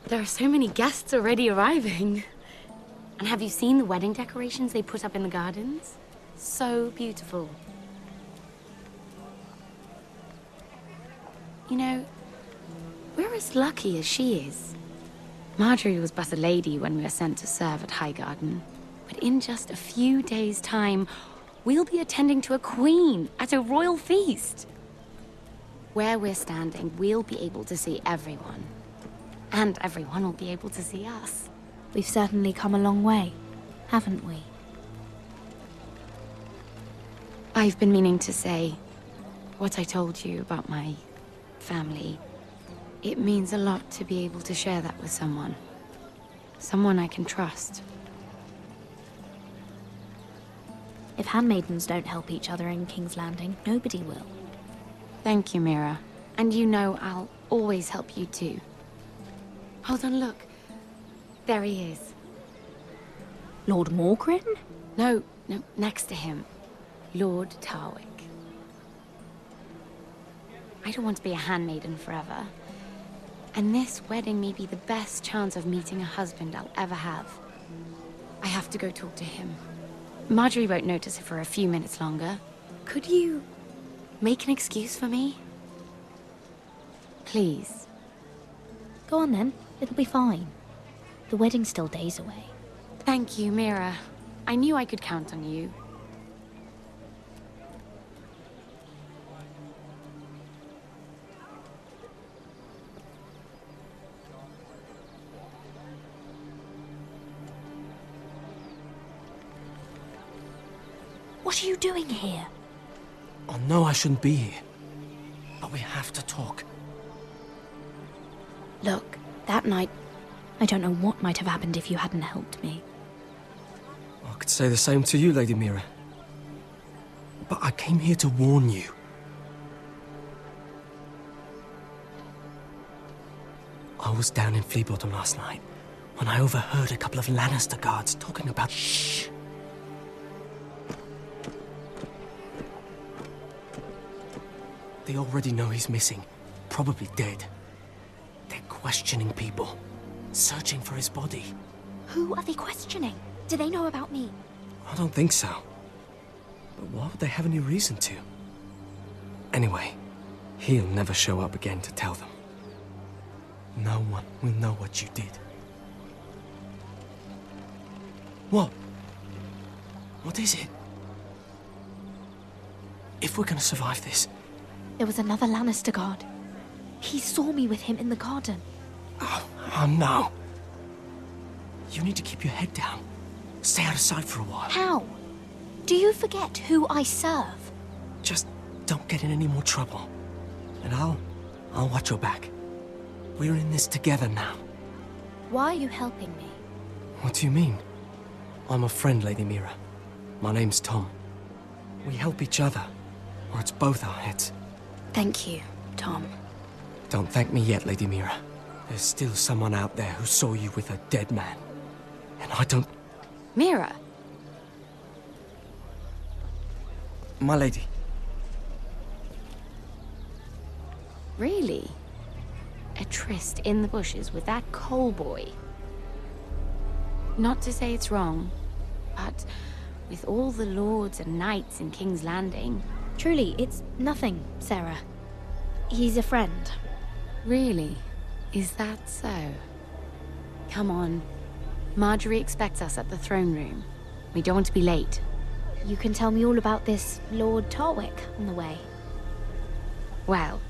There are so many guests already arriving. And have you seen the wedding decorations they put up in the gardens? So beautiful. You know, we're as lucky as she is. Marjorie was but a lady when we were sent to serve at Highgarden. But in just a few days' time, we'll be attending to a queen at a royal feast. Where we're standing, we'll be able to see everyone. And everyone will be able to see us. We've certainly come a long way, haven't we? I've been meaning to say what I told you about my family. It means a lot to be able to share that with someone. Someone I can trust. If handmaidens don't help each other in King's Landing, nobody will. Thank you, Mira. And you know I'll always help you too. Hold on, look. There he is. Lord Morgrin? No, next to him. Lord Tarwick. I don't want to be a handmaiden forever. And this wedding may be the best chance of meeting a husband I'll ever have. I have to go talk to him. Marjorie won't notice it for a few minutes longer. Could you make an excuse for me? Please. Go on then, it'll be fine. The wedding's still days away. Thank you, Mira. I knew I could count on you. What are you doing here? Oh no, I shouldn't be here. But we have to talk. Look, that night, I don't know what might have happened if you hadn't helped me. I could say the same to you, Lady Mira. But I came here to warn you. I was down in Fleabottom last night when I overheard a couple of Lannister guards talking about... Shh! They already know he's missing, probably dead. They're questioning people, searching for his body. Who are they questioning? Do they know about me? I don't think so. But why would they have any reason to? Anyway, he'll never show up again to tell them. No one will know what you did. What? What is it? If we're gonna survive this... There was another Lannister guard. He saw me with him in the garden. Oh no. You need to keep your head down. Stay out of sight for a while. How? Do you forget who I serve? Just don't get in any more trouble. And I'll watch your back. We're in this together now. Why are you helping me? What do you mean? I'm a friend, Lady Mira. My name's Tom. We help each other, or it's both our heads. Thank you, Tom. Don't thank me yet, Lady Mira. There's still someone out there who saw you with a dead man. And I don't... Mira! My lady. Really? A tryst in the bushes with that Cole boy? Not to say it's wrong, but with all the lords and knights in King's Landing... Truly, it's nothing, Sarah. He's a friend. Really? Is that so? Come on. Marjorie expects us at the throne room. We don't want to be late. You can tell me all about this Lord Tarwick on the way. Well,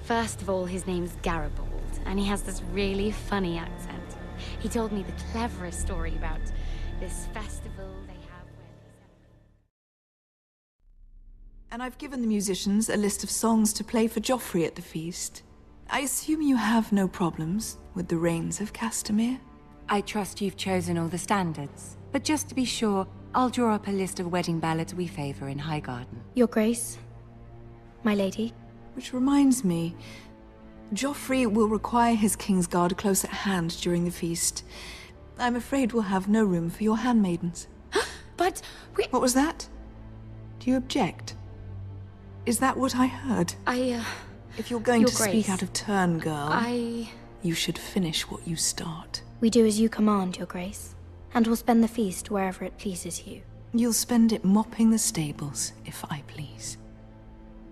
first of all, his name's Garibald, and he has this really funny accent. He told me the cleverest story about this festival they have where they celebrate... And I've given the musicians a list of songs to play for Joffrey at the feast. I assume you have no problems with the Rains of Castamere? I trust you've chosen all the standards. But just to be sure, I'll draw up a list of wedding ballads we favor in Highgarden. Your Grace, my lady. Which reminds me, Joffrey will require his Kingsguard close at hand during the feast. I'm afraid we'll have no room for your handmaidens. But we... What was that? Do you object? Is that what I heard? If you're going Your to Grace, speak out of turn, girl... you should finish what you start. We do as you command, Your Grace, and will spend the feast wherever it pleases you. You'll spend it mopping the stables, if I please.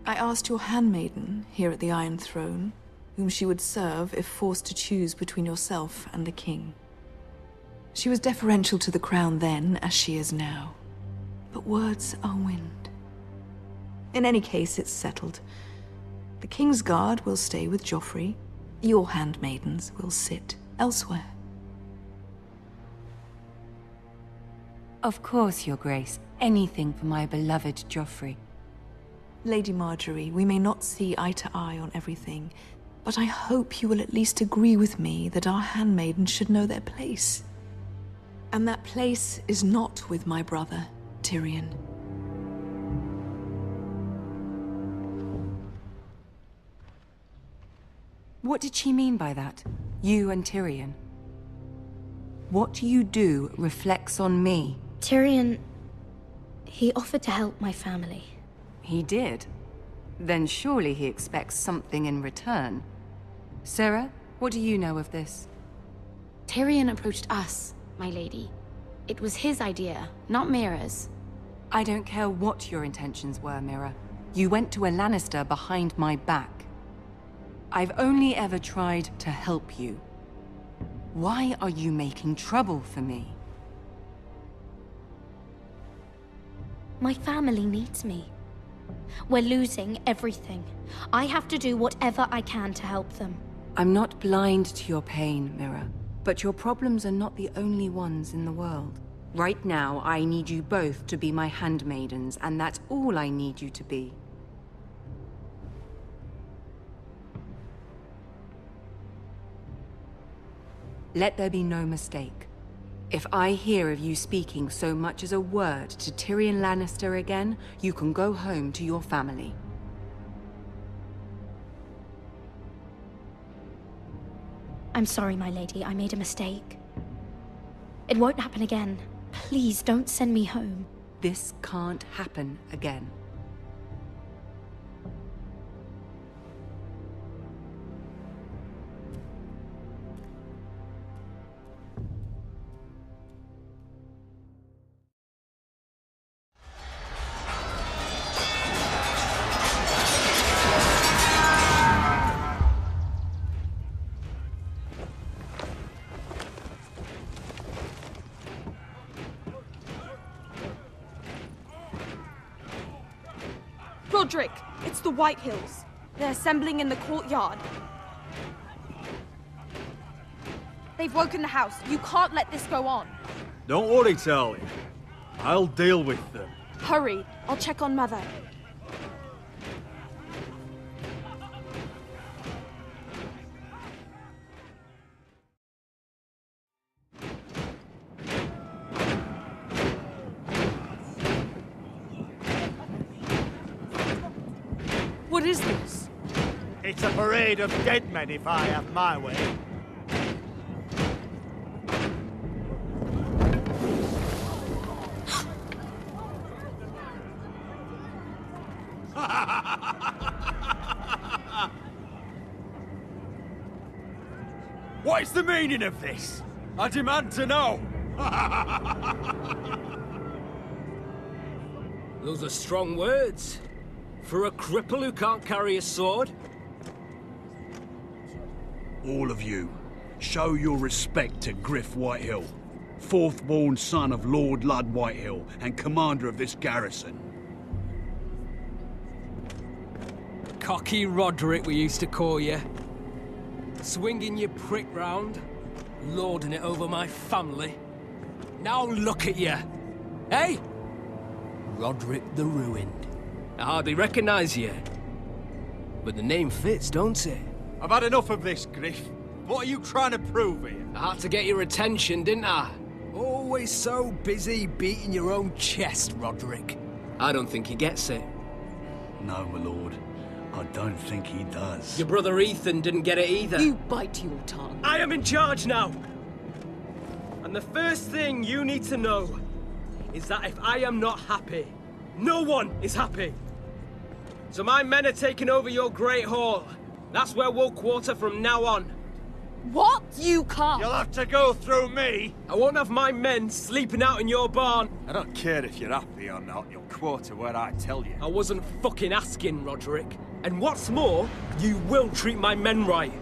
I asked your handmaiden here at the Iron Throne whom she would serve if forced to choose between yourself and the king. She was deferential to the crown then, as she is now. But words are wind. In any case, it's settled. The King's Guard will stay with Joffrey. Your handmaidens will sit elsewhere. Of course, Your Grace. Anything for my beloved Joffrey. Lady Margaery, we may not see eye to eye on everything, but I hope you will at least agree with me that our handmaidens should know their place. And that place is not with my brother, Tyrion. What did she mean by that? You and Tyrion? What you do reflects on me. Tyrion... he offered to help my family. He did? Then surely he expects something in return. Sarah, what do you know of this? Tyrion approached us, my lady. It was his idea, not Mira's. I don't care what your intentions were, Mira. You went to a Lannister behind my back. I've only ever tried to help you. Why are you making trouble for me? My family needs me. We're losing everything. I have to do whatever I can to help them. I'm not blind to your pain, Mira. But your problems are not the only ones in the world. Right now, I need you both to be my handmaidens, and that's all I need you to be. Let there be no mistake. If I hear of you speaking so much as a word to Tyrion Lannister again, you can go home to your family. I'm sorry, my lady. I made a mistake. It won't happen again. Please don't send me home. This can't happen again. Roderick, it's the Whitehills. They're assembling in the courtyard. They've woken the house. You can't let this go on. Don't worry, Charlie. I'll deal with them. Hurry. I'll check on Mother. What is this? It's a parade of dead men if I have my way. What is the meaning of this? I demand to know! Those are strong words. For a cripple who can't carry a sword? All of you, show your respect to Griff Whitehill, fourth-born son of Lord Ludd Whitehill and commander of this garrison. Cocky Roderick, we used to call you. Swinging your prick round, lording it over my family. Now look at you. Hey? Roderick the Ruined. I hardly recognise you. But the name fits, don't it? I've had enough of this, Griff. What are you trying to prove here? I had to get your attention, didn't I? Always so busy beating your own chest, Roderick. I don't think he gets it. No, my lord. I don't think he does. Your brother Ethan didn't get it either. You bite your tongue. I am in charge now! And the first thing you need to know is that if I am not happy, no one is happy. So my men are taking over your Great Hall. That's where we'll quarter from now on. What? You can't! You'll have to go through me! I won't have my men sleeping out in your barn. I don't care if you're happy or not, you'll quarter where I tell you. I wasn't fucking asking, Roderick. And what's more, you will treat my men right.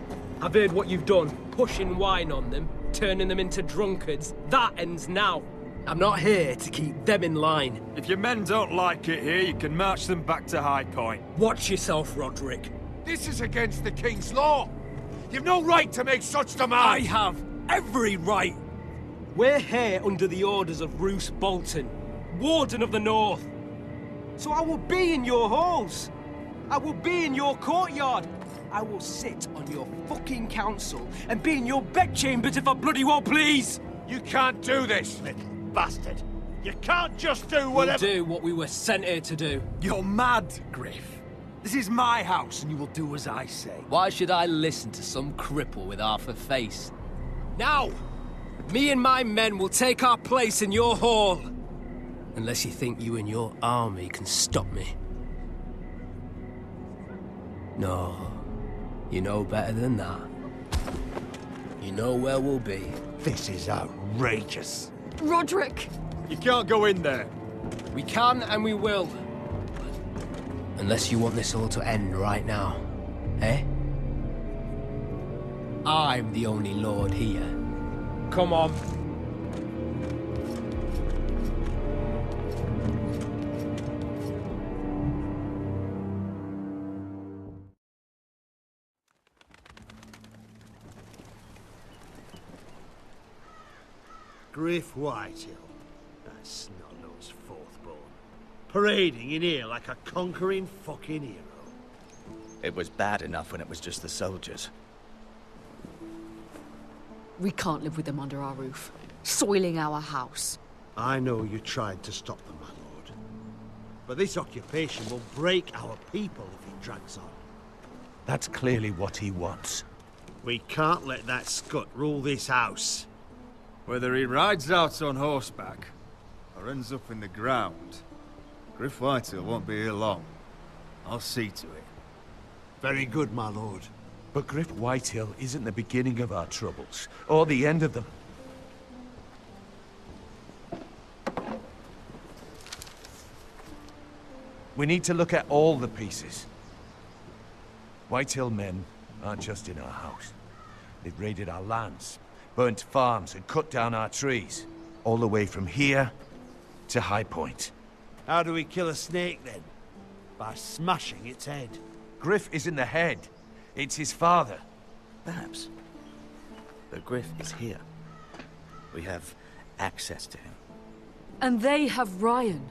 I've heard what you've done, pushing wine on them, turning them into drunkards. That ends now. I'm not here to keep them in line. If your men don't like it here, you can march them back to High Point. Watch yourself, Roderick. This is against the King's law. You've no right to make such demands! I have every right! We're here under the orders of Roose Bolton, Warden of the North. So I will be in your halls. I will be in your courtyard. I will sit on your fucking council and be in your bedchambers if I bloody well please! You can't do this! Little bastard! You can't just do We'll whatever— do what we were sent here to do. You're mad, Griff. This is my house and you will do as I say. Why should I listen to some cripple with half a face? Now, me and my men will take our place in your hall. Unless you think you and your army can stop me. No, you know better than that. You know where we'll be. This is outrageous. Roderick! You can't go in there. We can and we will. Unless you want this all to end right now, eh? I'm the only lord here. Come on. Griff Whitehill. That snot-nosed fourthborn. Parading in here like a conquering fucking hero. It was bad enough when it was just the soldiers. We can't live with them under our roof, soiling our house. I know you tried to stop them, my lord. But this occupation will break our people if it drags on. That's clearly what he wants. We can't let that scut rule this house. Whether he rides out on horseback or ends up in the ground, Griff Whitehill won't be here long. I'll see to it. Very good, my lord. But Griff Whitehill isn't the beginning of our troubles, or the end of them. We need to look at all the pieces. Whitehill men aren't just in our house. They've raided our lands, burnt farms, and cut down our trees. All the way from here to High Point. How do we kill a snake, then? By smashing its head. Griff isn't the head. It's his father. Perhaps. But Griff is here. We have access to him. And they have Ryan.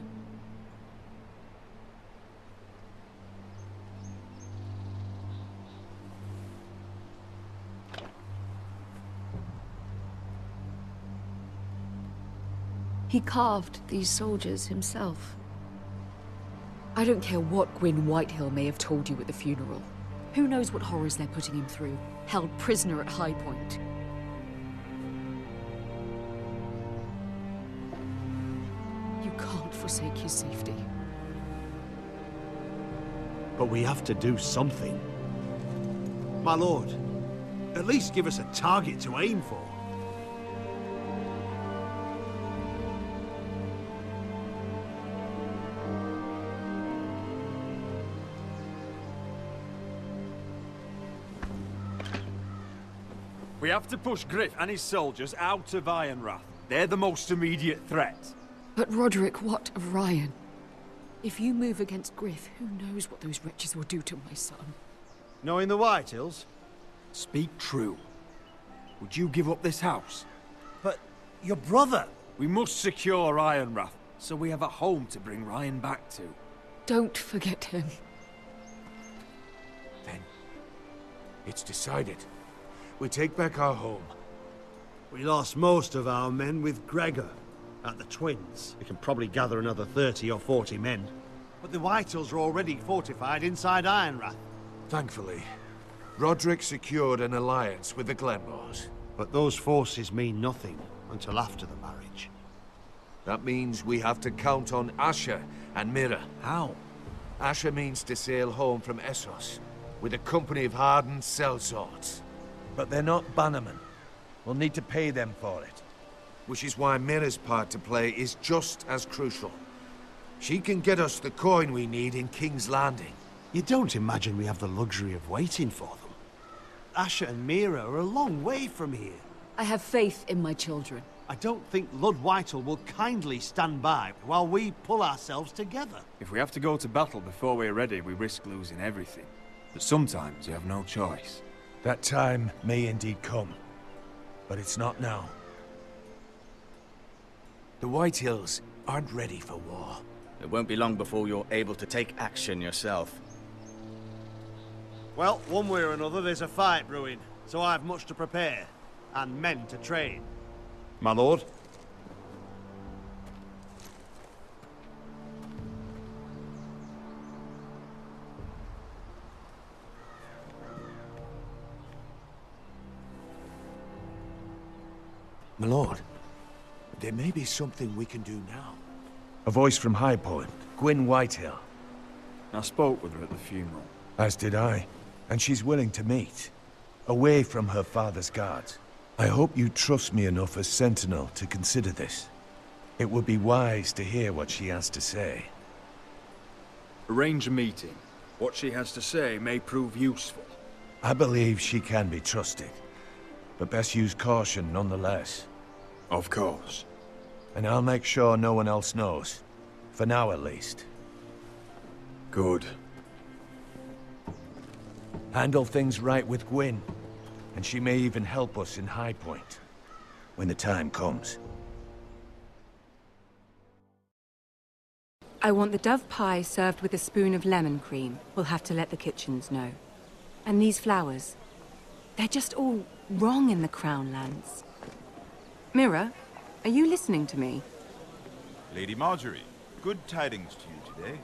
He carved these soldiers himself. I don't care what Gwyn Whitehill may have told you at the funeral. Who knows what horrors they're putting him through, held prisoner at High Point. You can't forsake his safety. But we have to do something. My lord, at least give us a target to aim for. We have to push Griff and his soldiers out of Ironrath. They're the most immediate threat. But Roderick, what of Ryan? If you move against Griff, who knows what those wretches will do to my son? Knowing the Whitehills? Speak true. Would you give up this house? But your brother! We must secure Ironrath, so we have a home to bring Ryan back to. Don't forget him. Then, it's decided. We take back our home. We lost most of our men with Gregor at the Twins. We can probably gather another 30 or 40 men. But the Whitehills are already fortified inside Ironrath. Thankfully, Roderick secured an alliance with the Glenmores. But those forces mean nothing until after the marriage. That means we have to count on Asher and Mira. How? Asher means to sail home from Essos with a company of hardened sellswords. But they're not bannermen. We'll need to pay them for it. Which is why Mira's part to play is just as crucial. She can get us the coin we need in King's Landing. You don't imagine we have the luxury of waiting for them? Asher and Mira are a long way from here. I have faith in my children. I don't think Lord Whitehall will kindly stand by while we pull ourselves together. If we have to go to battle before we're ready, we risk losing everything. But sometimes you have no choice. That time may indeed come, but it's not now. The Whitehills aren't ready for war. It won't be long before you're able to take action yourself. Well, one way or another, there's a fight brewing, so I've much to prepare, and men to train. My lord? My lord, there may be something we can do now. A voice from High Point, Gwyn Whitehill. I spoke with her at the funeral. As did I. And she's willing to meet. Away from her father's guards. I hope you trust me enough as Sentinel to consider this. It would be wise to hear what she has to say. Arrange a meeting. What she has to say may prove useful. I believe she can be trusted. But best use caution nonetheless. Of course. And I'll make sure no one else knows. For now, at least. Good. Handle things right with Gwyn. And she may even help us in High Point. When the time comes. I want the dove pie served with a spoon of lemon cream. We'll have to let the kitchens know. And these flowers. They're just all wrong in the Crown Lands. Mira, are you listening to me? Lady Marjorie, good tidings to you today.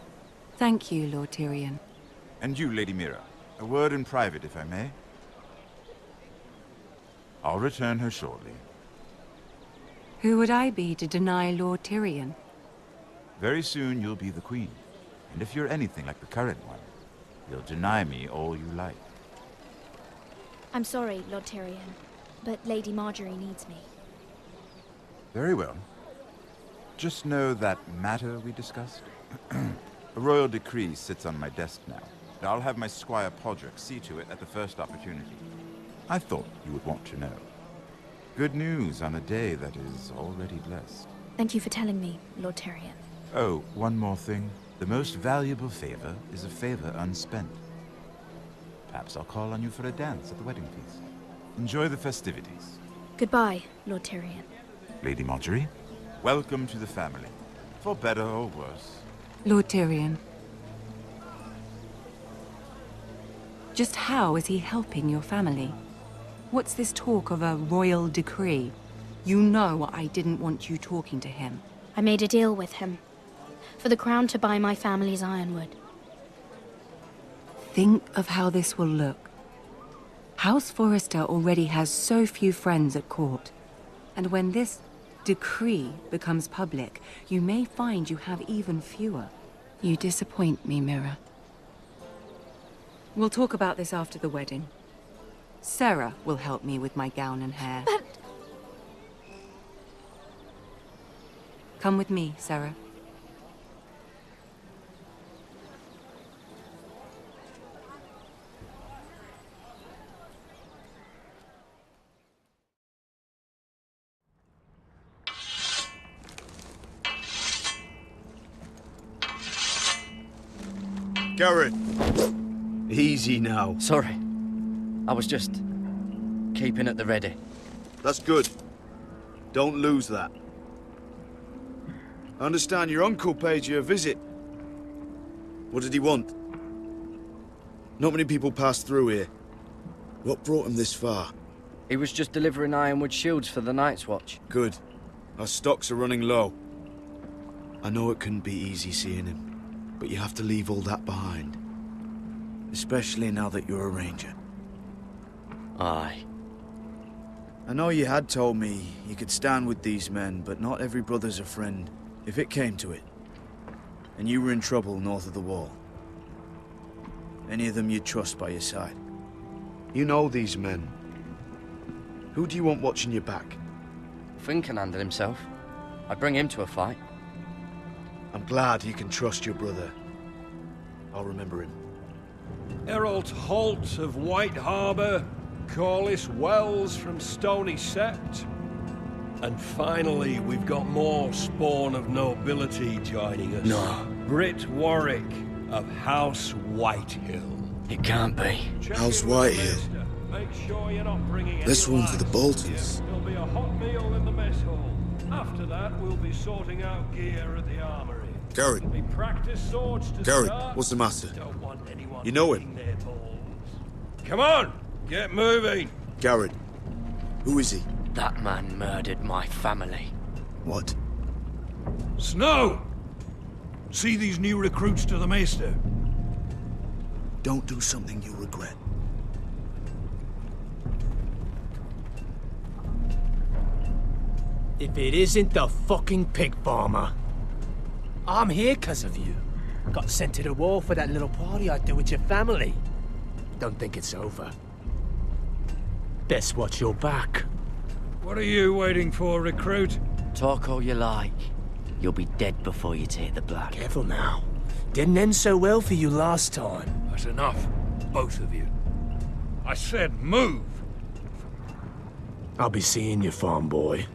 Thank you, Lord Tyrion. And you, Lady Mira. A word in private, if I may. I'll return her shortly. Who would I be to deny Lord Tyrion? Very soon you'll be the queen. And if you're anything like the current one, you'll deny me all you like. I'm sorry, Lord Tyrion, but Lady Marjorie needs me. Very well. Just know that matter we discussed? A royal decree sits on my desk now, and I'll have my squire Podrick see to it at the first opportunity. I thought you would want to know. Good news on a day that is already blessed. Thank you for telling me, Lord Tyrion. Oh, one more thing. The most valuable favor is a favor unspent. Perhaps I'll call on you for a dance at the wedding feast. Enjoy the festivities. Goodbye, Lord Tyrion. Lady Marjorie, welcome to the family. For better or worse. Lord Tyrion. Just how is he helping your family? What's this talk of a royal decree? You know I didn't want you talking to him. I made a deal with him. For the crown to buy my family's ironwood. Think of how this will look. House Forrester already has so few friends at court. And when this decree becomes public, you may find you have even fewer. You disappoint me, Mira. We'll talk about this after the wedding. Sarah will help me with my gown and hair. But... Come with me, Sarah. Garrett! Easy now. Sorry. I was just keeping at the ready. That's good. Don't lose that. I understand your uncle paid you a visit. What did he want? Not many people pass through here. What brought him this far? He was just delivering ironwood shields for the Night's Watch. Good. Our stocks are running low. I know it couldn't be easy seeing him, but you have to leave all that behind. Especially now that you're a ranger. Aye. I know you had told me you could stand with these men, but not every brother's a friend, if it came to it. And you were in trouble north of the wall. Any of them you'd trust by your side. You know these men. Who do you want watching your back? Finn can handle himself. I'd bring him to a fight. I'm glad you can trust your brother. I'll remember him. Errol Holt of White Harbour, Corliss Wells from Stony Sept. And finally, we've got more spawn of nobility joining us. No. Britt Warwick of House Whitehill. It can't be. House Whitehill. Make sure you're not bringing This any one for the lights. Boltons. There'll be a hot meal in the mess hall. After that, we'll be sorting out gear at the armory. Garrett. Be practice swords to Garrett, start. what's the matter? Don't want anyone You know him? eating their balls. Come on, get moving. Garrett. Who is he? That man murdered my family. What? Snow! See these new recruits to the Maester? Don't do something you'll regret. If it isn't the fucking pig farmer. I'm here because of you. Got sent to the war for that little party I do with your family. Don't think it's over. Best watch your back. What are you waiting for, recruit? Talk all you like. You'll be dead before you take the blood. Careful now. Didn't end so well for you last time. That's enough, both of you. I said move! I'll be seeing you, farm boy.